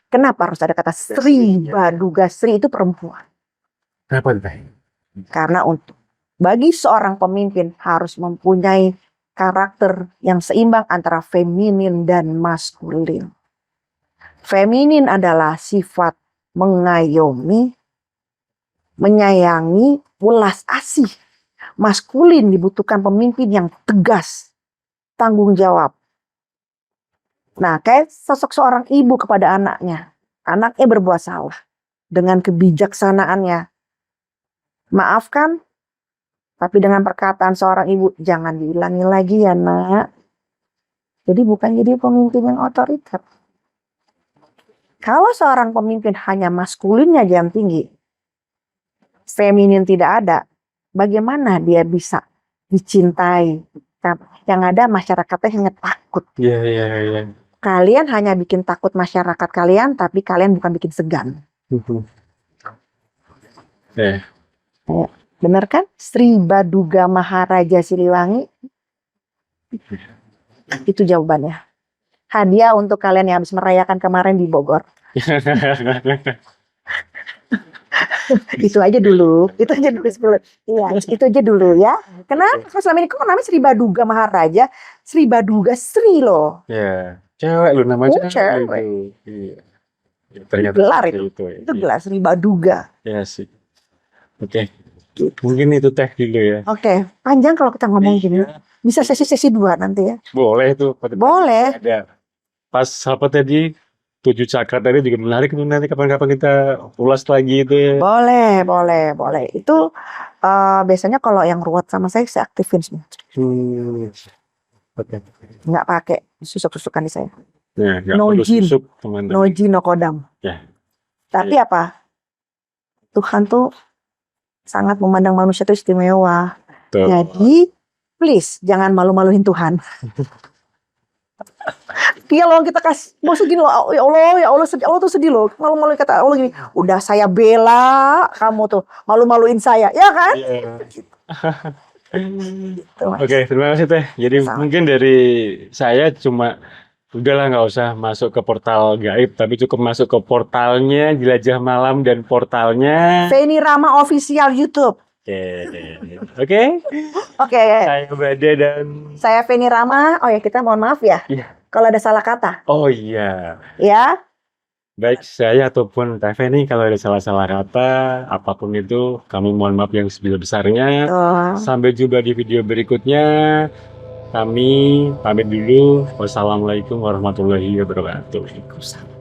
Kenapa harus ada kata Sri Baduga? Sri itu perempuan. Kenapa teh? Karena bagi seorang pemimpin harus mempunyai karakter yang seimbang antara feminin dan maskulin. Feminin adalah sifat mengayomi, menyayangi, welas asih. Maskulin dibutuhkan pemimpin yang tegas, tanggung jawab. Nah, kayak sosok seorang ibu kepada anaknya. Anaknya berbuat salah. Dengan kebijaksanaannya. Maafkan, tapi dengan perkataan seorang ibu, jangan diulangi lagi ya nak. Jadi bukan jadi pemimpin yang otoriter. Kalau seorang pemimpin hanya maskulinnya yang tinggi, feminin tidak ada, bagaimana dia bisa dicintai? Yang ada masyarakatnya hanya takut. Iya. Kalian hanya bikin takut masyarakat kalian, tapi kalian bukan bikin segan. Benar kan? Sri Baduga Maharaja Siliwangi. Itu jawabannya. Hadiah untuk kalian yang habis merayakan kemarin di Bogor. Itu aja dulu. Itu aja dulu. Iya, itu aja dulu ya. Kenapa? Karena selama ini kok namanya Sri Baduga Maharaja, Sri Baduga Sri loh. Ya, cewek lu namanya. Cewek. Iya. Ya, ternyata Gelar itu. Ya. Itu gelar Sri Baduga. Ya sih. Oke. Mungkin itu teh dulu ya. Oke, panjang kalau kita ngomong gini. Bisa sesi-sesi 2 nanti ya. Boleh tuh. Boleh. Ada. Pas apa tadi tujuh cakra tadi juga menarik tuh, nanti kapan-kapan kita ulas lagi itu ya. Boleh. Itu biasanya kalau yang ruwet sama saya aktifin semua. Oke. Nggak pakai susuk-susukan di saya. Nah, nggak No perlu jin. susuk, teman-teman. No jin, no kodam. Ya. Tapi apa? Tuhan tuh sangat memandang manusia itu istimewa. Tuh. Jadi, please jangan malu-maluin Tuhan. Iya loh, kita kasih, maksud gini loh, ya Allah sedih, Allah tuh sedih loh, malu-maluin, kata Allah gini, udah saya bela kamu tuh, malu-maluin saya, ya kan? Iya. Gitu, Mas. Oke, terima kasih Teh. Jadi Sama. mungkin dari saya cuma udahlah nggak usah masuk ke portal gaib, tapi cukup masuk ke portalnya Jelajah Malam dan portalnya. Feni Rama Official YouTube. Oke. Oke, Saya Bade dan saya Feni Rama. Oh ya, kita mohon maaf ya, Iya. kalau ada salah kata, Oh iya. ya. Baik saya ataupun Teh Feni kalau ada salah-salah kata, apapun itu, kami mohon maaf yang sebesar-besarnya. Tuh. Sampai jumpa di video berikutnya. Kami pamit dulu. Wassalamualaikum warahmatullahi wabarakatuh.